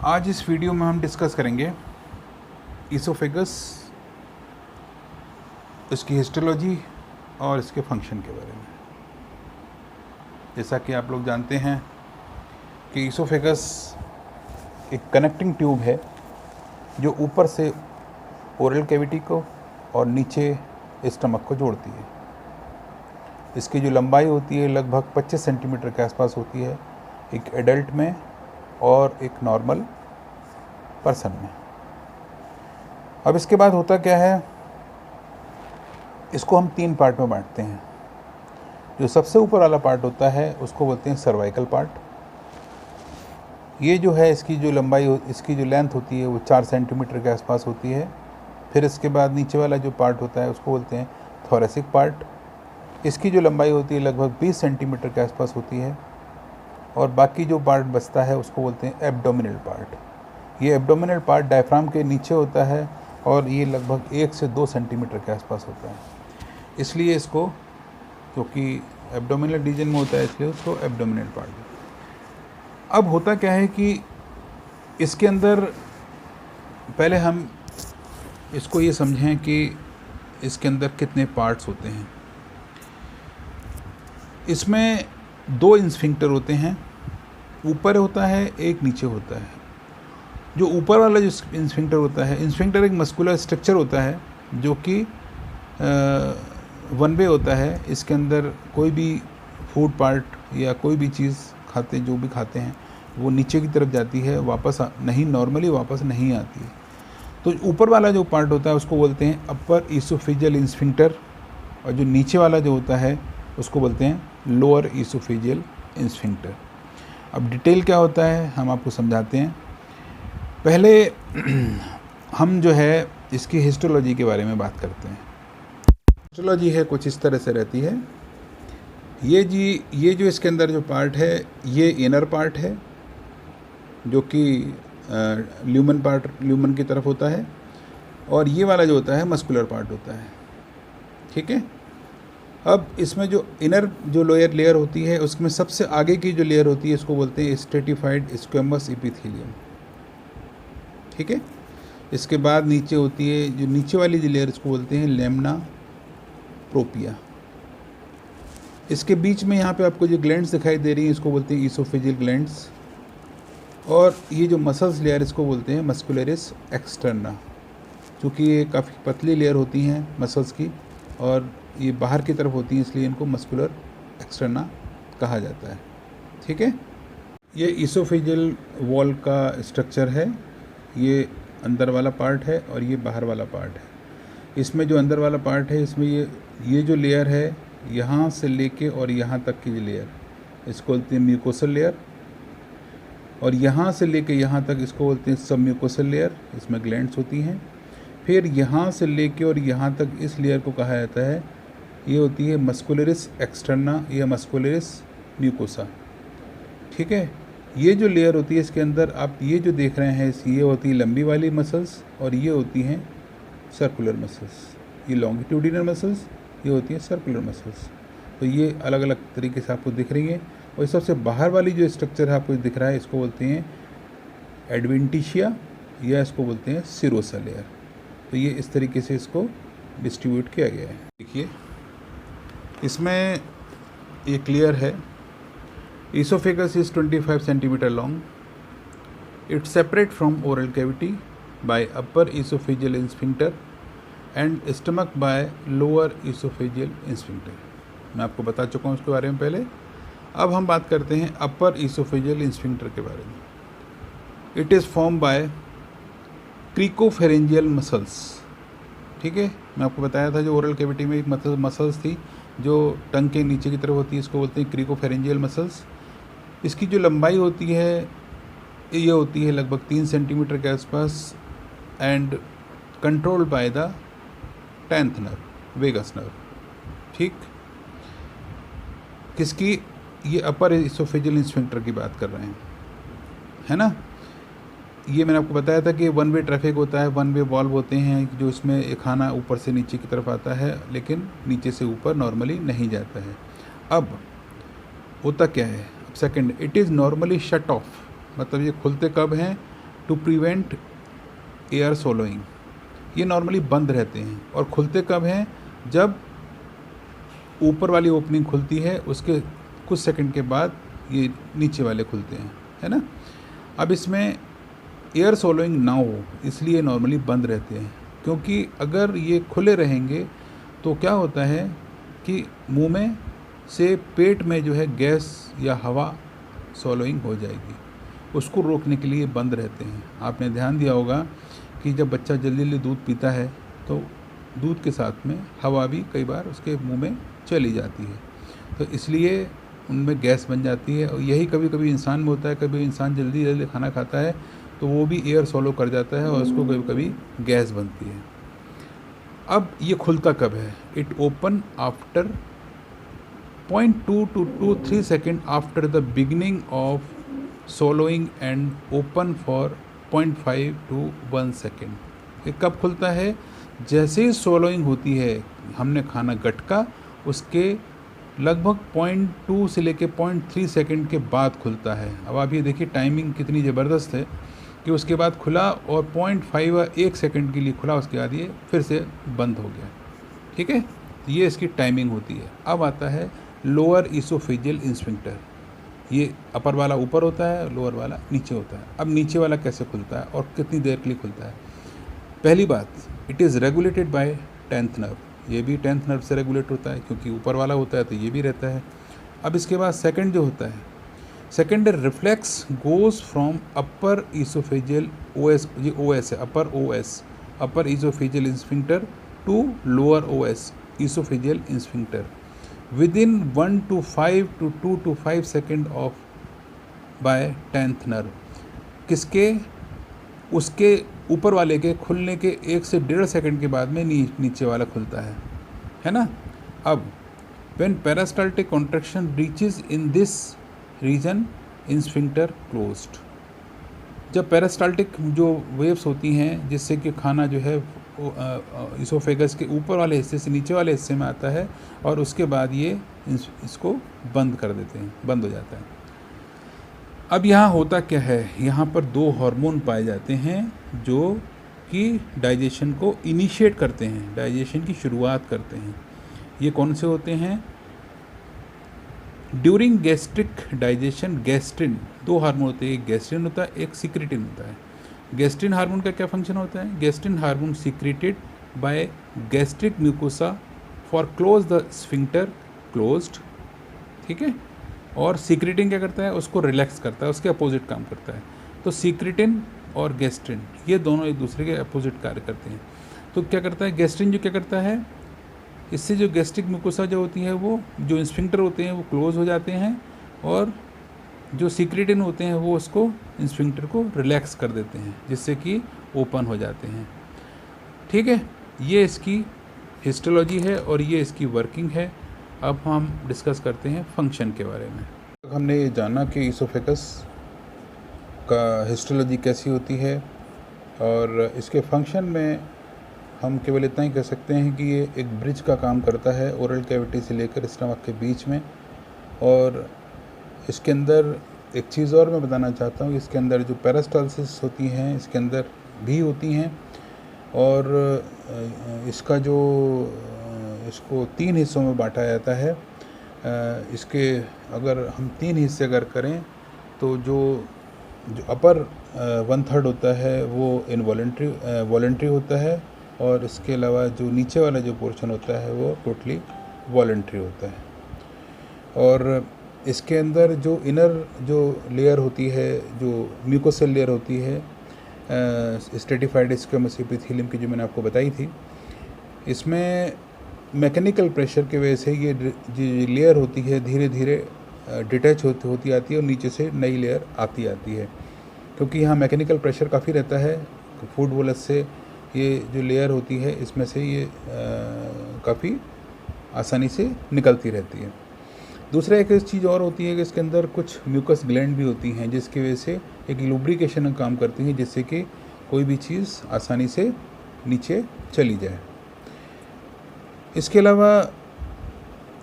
आज इस वीडियो में हम डिस्कस करेंगे ईसोफेगस, इसकी हिस्टोलॉजी और इसके फंक्शन के बारे में। जैसा कि आप लोग जानते हैं कि ईसोफेगस एक कनेक्टिंग ट्यूब है जो ऊपर से ओरल कैविटी को और नीचे स्टमक को जोड़ती है। इसकी जो लंबाई होती है लगभग 25 सेंटीमीटर के आसपास होती है एक एडल्ट में और एक नॉर्मल पर्सन में। अब इसके बाद होता क्या है, इसको हम 3 पार्ट में बांटते हैं। जो सबसे ऊपर वाला पार्ट होता है उसको बोलते हैं सर्वाइकल पार्ट। ये जो है इसकी जो लंबाई, इसकी जो लेंथ होती है वो 4 सेंटीमीटर के आसपास होती है। फिर इसके बाद नीचे वाला जो पार्ट होता है उसको बोलते हैं थोरेसिक पार्ट। इसकी जो लंबाई होती है लगभग 20 सेंटीमीटर के आसपास होती है। और बाकी जो पार्ट बचता है उसको बोलते हैं एब्डोमिनल पार्ट। ये एब्डोमिनल पार्ट डायफ्राम के नीचे होता है और ये लगभग 1 से 2 सेंटीमीटर के आसपास होता है। इसलिए इसको, क्योंकि एब्डोमिनल रीजन में होता है, इसलिए उसको एब्डोमिनल पार्ट। अब होता क्या है कि इसके अंदर पहले हम इसको ये समझें कि इसके अंदर कितने पार्ट्स होते हैं। इसमें 2 स्फिंक्टर होते हैं, ऊपर होता है एक नीचे होता है। जो ऊपर वाला जो स्फिंक्टर होता है, स्फिंक्टर एक मस्कुलर स्ट्रक्चर होता है जो कि वन वे होता है। इसके अंदर कोई भी फूड पार्ट या कोई भी चीज़ खाते, जो भी खाते हैं वो नीचे की तरफ जाती है, वापस नहीं, नॉर्मली वापस नहीं आती है। तो ऊपर वाला जो पार्ट होता है उसको बोलते हैं अपर ईसोफेजियल स्फिंक्टर, और जो नीचे वाला जो होता है उसको बोलते हैं लोअर ईसोफेजियल स्फिंक्टर। अब डिटेल क्या होता है हम आपको समझाते हैं। पहले हम जो है इसकी हिस्टोलॉजी के बारे में बात करते हैं। हिस्टोलॉजी है कुछ इस तरह से रहती है। ये जो इसके अंदर जो पार्ट है ये इनर पार्ट है जो कि ल्यूमन की तरफ होता है, और ये वाला जो होता है मस्कुलर पार्ट होता है। ठीक है। अब इसमें जो इनर जो लोअर लेयर होती है उसमें सबसे आगे की जो लेयर होती है इसको बोलते हैं स्ट्रेटिफाइड स्क्वेमस एपिथेलियम। ठीक है। इसके बाद नीचे होती है जो नीचे वाली जो लेयर, इसको बोलते हैं लेमना प्रोपिया। इसके बीच में यहाँ पे आपको जो ग्लैंड्स दिखाई दे रही हैं इसको बोलते हैं ईसोफेजियल ग्लैंड्स। और ये जो मसल्स लेयर इसको बोलते हैं मस्कुलरिस एक्सटर्ना। चूँकि ये काफ़ी पतली लेयर होती हैं मसल्स की और ये बाहर की तरफ होती हैं, इसलिए इनको मस्कुलर एक्सटर्ना कहा जाता है। ठीक है। ये ईसोफेजियल वॉल का स्ट्रक्चर है। ये अंदर वाला पार्ट है और ये बाहर वाला पार्ट है। इसमें जो अंदर वाला पार्ट है इसमें ये जो लेयर है यहाँ से लेके और यहाँ तक की जो लेयर इसको बोलते हैं म्यूकोसल लेयर, और यहाँ से लेके यहाँ तक इसको बोलते हैं सब म्यूकोसल लेयर। इसमें ग्लैंड्स होती हैं। फिर यहाँ से लेके और यहाँ तक इस लेयर को कहा जाता है, ये होती है मस्कुलरिस एक्सटर्ना या मस्कुलरिस म्यूकोसा। ठीक है। ये जो लेयर होती है इसके अंदर आप ये जो देख रहे हैं ये होती है लंबी वाली मसल्स और ये होती हैं सर्कुलर मसल्स। ये लॉन्गिट्यूडिनल मसल्स, ये होती हैं सर्कुलर मसल्स। तो ये अलग अलग तरीके से आपको दिख रही हैं। और सबसे बाहर वाली जो स्ट्रक्चर है आपको दिख रहा है इसको बोलते हैं एडवेंटिशिया या इसको बोलते हैं सिरोसा लेयर। तो ये इस तरीके से इसको डिस्ट्रीब्यूट किया गया है। देखिए इसमें ये क्लियर है। Esophagus is 25 centimeter long. It's separate from oral cavity by upper esophageal sphincter and stomach by lower esophageal sphincter. मैं आपको बता चुका हूँ उसके बारे में पहले। अब हम बात करते हैं अपर esophageal sphincter के बारे में। It is formed by cricopharyngeal muscles. ठीक है। मैं आपको बताया था जो ओरल कैविटी में एक मसल्स थी जो टंग के नीचे की तरफ होती है, इसको बोलते हैं क्रिकोफेरेंजियल मसल्स। इसकी जो लंबाई होती है ये होती है लगभग 3 सेंटीमीटर के आसपास and controlled by the 10th nerve, vagus nerve. ठीक। किसकी? ये अपर इसोफेजियल स्फिंक्टर की बात कर रहे हैं, है ना। ये मैंने आपको बताया था कि वन वे ट्रैफिक होता है, वन वे वॉल्व होते हैं जो इसमें खाना ऊपर से नीचे की तरफ आता है लेकिन नीचे से ऊपर नॉर्मली नहीं जाता है। अब होता क्या है, second, it is normally shut off, मतलब ये खुलते कब हैं टू प्रिवेंट एयर सोलोइंग। ये नॉर्मली बंद रहते हैं और खुलते कब हैं, जब ऊपर वाली ओपनिंग खुलती है उसके कुछ सेकंड के बाद ये नीचे वाले खुलते हैं, है ना। अब इसमें एयर सोलोइंग ना हो इसलिए नॉर्मली बंद रहते हैं, क्योंकि अगर ये खुले रहेंगे तो क्या होता है कि मुंह में से पेट में जो है गैस या हवा सोलोइंग हो जाएगी, उसको रोकने के लिए बंद रहते हैं। आपने ध्यान दिया होगा कि जब बच्चा जल्दी जल्दी दूध पीता है तो दूध के साथ में हवा भी कई बार उसके मुंह में चली जाती है, तो इसलिए उनमें गैस बन जाती है। और यही कभी कभी इंसान में होता है, कभी इंसान जल्दी जल्दी खाना खाता है तो वो भी एयर सोलो कर जाता है और उसको कभी कभी गैस बनती है। अब ये खुलता कब है, it open after 0.2 to 3 second after the beginning of swallowing and open for 0.5 to 1 second. ये कब खुलता है, जैसे ही सोलोइंग होती है, हमने खाना गटका उसके लगभग 0.2 से लेके 0.3 सेकेंड के बाद खुलता है। अब आप ये देखिए टाइमिंग कितनी ज़बरदस्त है कि उसके बाद खुला और 0.5 या 1 सेकेंड के लिए खुला, उसके बाद ये फिर से बंद हो गया। ठीक है, ये इसकी टाइमिंग होती है। अब आता है लोअर इसोफेजियल स्फिंक्टर। ये अपर वाला ऊपर होता है, लोअर वाला नीचे होता है। अब नीचे वाला कैसे खुलता है और कितनी देर के लिए खुलता है। पहली बात, it is regulated by 10th nerve. ये भी 10th नर्व से रेगुलेट होता है, क्योंकि ऊपर वाला होता है तो ये भी रहता है। अब इसके बाद सेकंड जो होता है, second reflex goes from upper oesophageal os, ये ओएस है, upper os, upper oesophageal sphincter to lower os, oesophageal sphincter within 1 to 5 to 2 to 5 second of by 10th nerve. किसके, उसके ऊपर वाले के खुलने के 1 से 1.5 सेकेंड के बाद में नीचे वाला खुलता है ना। अब when peristaltic contraction reaches in this region sphincter closed. जब पेरिस्टाल्टिक जो वेव्स होती हैं जिससे कि खाना जो है इसोफेगस के ऊपर वाले हिस्से से नीचे वाले हिस्से में आता है और उसके बाद ये इसको बंद कर देते हैं, बंद हो जाता है। अब यहाँ होता क्या है, यहाँ पर 2 हार्मोन पाए जाते हैं जो कि डाइजेशन को इनिशिएट करते हैं, डाइजेशन की शुरुआत करते हैं। ये कौन से होते हैं, during gastric digestion gastrin, 2 hormone होते हैं, एक गैस्ट्रिन होता है, एक सिक्रेटिन होता है। गैस्ट्रिन हार्मोन का क्या फंक्शन होता है, gastrin hormone secreted by gastric mucosa for close the sphincter closed, ठीक है। और सीक्रेटिन क्या करता है, उसको रिलैक्स करता है, उसके अपोजिट काम करता है। तो सीक्रेटिन और गैस्ट्रिन ये दोनों एक दूसरे के अपोजिट कार्य करते हैं। तो क्या करता है गैस्ट्रिन, जो क्या करता है, इससे जो गैस्ट्रिक म्यूकोसा जो होती है वो जो स्फिंक्टर होते हैं वो क्लोज हो जाते हैं, और जो सीक्रेटिन होते हैं वो उसको स्फिंक्टर को रिलैक्स कर देते हैं, जिससे कि ओपन हो जाते हैं। ठीक है, ये इसकी हिस्टोलॉजी है और ये इसकी वर्किंग है। अब हम डिस्कस करते हैं फंक्शन के बारे में। हमने ये जाना कि इसोफेगस का हिस्टोलॉजी कैसी होती है, और इसके फंक्शन में हम केवल इतना ही कह सकते हैं कि ये एक ब्रिज का काम करता है ओरल कैविटी से लेकर स्टमक के बीच में। और इसके अंदर एक चीज़ और मैं बताना चाहता हूँ, इसके अंदर जो पेरिस्टाल्सिस होती हैं इसके अंदर भी होती हैं, और इसका जो इसको 3 हिस्सों में बांटा जाता है। इसके अगर हम 3 हिस्से अगर करें तो जो अपर 1/3 होता है वो वॉलंटरी होता है, और इसके अलावा जो नीचे वाला जो पोर्शन होता है वो टोटली वॉलंटरी होता है। और इसके अंदर जो इनर जो लेयर होती है, जो म्यूकोसेल लेयर होती है, स्ट्रेटिफाइड स्क्वेमस एपिथेलियम की जो मैंने आपको बताई थी, इसमें मैकेनिकल प्रेशर की वजह से ये जो लेयर होती है धीरे धीरे डिटैच होती आती है और नीचे से नई लेयर आती है, क्योंकि यहाँ मैकेनिकल प्रेशर काफ़ी रहता है। फूड बोलस से ये जो लेयर होती है इसमें से ये काफ़ी आसानी से निकलती रहती है। दूसरा एक चीज़ और होती है कि इसके अंदर कुछ म्यूकस ग्लैंड भी होती हैं, जिसकी वजह से एक लुब्रिकेशन का काम करती हैं, जिससे कि कोई भी चीज़ आसानी से नीचे चली जाए। इसके अलावा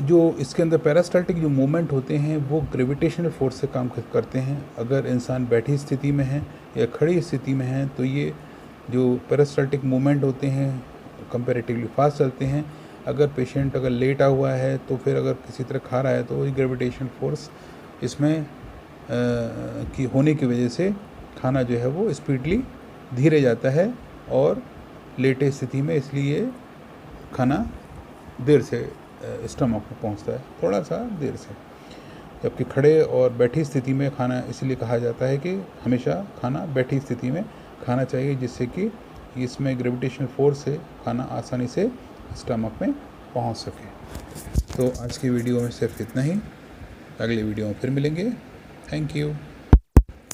जो इसके अंदर पेरिस्टाल्टिक जो मूवमेंट होते हैं वो ग्रेविटेशनल फोर्स से काम करते हैं। अगर इंसान बैठी स्थिति में है या खड़ी स्थिति में है तो ये जो पेरिस्टाल्टिक मूवमेंट होते हैं कंपैरेटिवली फास्ट चलते हैं। अगर पेशेंट अगर लेटा हुआ है तो फिर अगर किसी तरह खा रहा है तो ग्रेविटेशनल फोर्स इसमें की होने की वजह से खाना जो है वो स्पीडली धीरे जाता है और लेटे स्थिति में, इसलिए खाना देर से स्टमक में पहुंचता है, थोड़ा सा देर से। जबकि खड़े और बैठी स्थिति में खाना इसलिए कहा जाता है कि हमेशा खाना बैठी स्थिति में खाना चाहिए, जिससे कि इसमें ग्रेविटेशनल फोर्स से खाना आसानी से स्टमक में पहुंच सके। तो आज की वीडियो में सिर्फ इतना ही, अगले वीडियो में फिर मिलेंगे। Thank you.